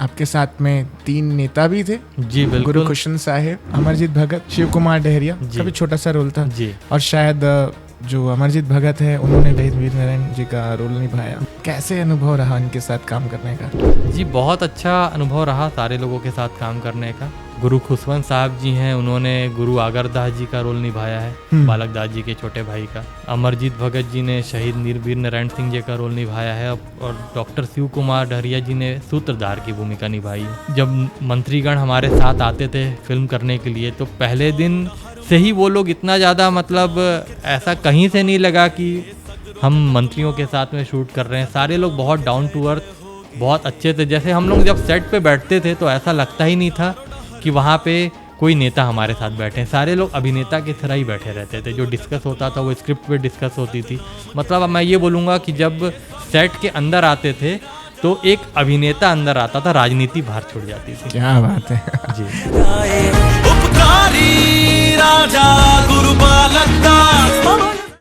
आपके साथ में 3 नेता भी थे जी बिल्कुल गुरुकृष्ण साहिब, अमरजीत भगत, शिव कुमार डहरिया जी। का भी छोटा सा रोल था जी। और शायद जो अमरजीत भगत है उन्होंने वीर नारायण जी का रोल निभाया। कैसे अनुभव रहा इनके साथ काम करने का? जी बहुत अच्छा अनुभव रहा सारे लोगों के साथ काम करने का। गुरु खुशवंत साहब जी हैं, उन्होंने गुरु आगरदास जी का रोल निभाया है, बालक दास जी के छोटे भाई का। अमरजीत भगत जी ने शहीद वीर नारायण सिंह जी का रोल निभाया है और डॉक्टर शिव कुमार डहरिया जी ने सूत्रधार की भूमिका निभाई है। जब मंत्रीगण हमारे साथ आते थे फिल्म करने के लिए तो पहले दिन से ही वो लोग इतना ज़्यादा मतलब ऐसा कहीं से नहीं लगा कि हम मंत्रियों के साथ में शूट कर रहे हैं। सारे लोग बहुत डाउन टू अर्थ, बहुत अच्छे थे। जैसे हम लोग जब सेट पे बैठते थे तो ऐसा लगता ही नहीं था कि वहाँ पे कोई नेता हमारे साथ बैठे हैं। सारे लोग अभिनेता की तरह ही बैठे रहते थे। जो डिस्कस होता था वो स्क्रिप्ट पे डिस्कस होती थी। मतलब अब मैं ये बोलूँगा कि जब सेट के अंदर आते थे तो एक अभिनेता अंदर आता था, राजनीति बाहर छूट जाती थी। क्या बात है जी।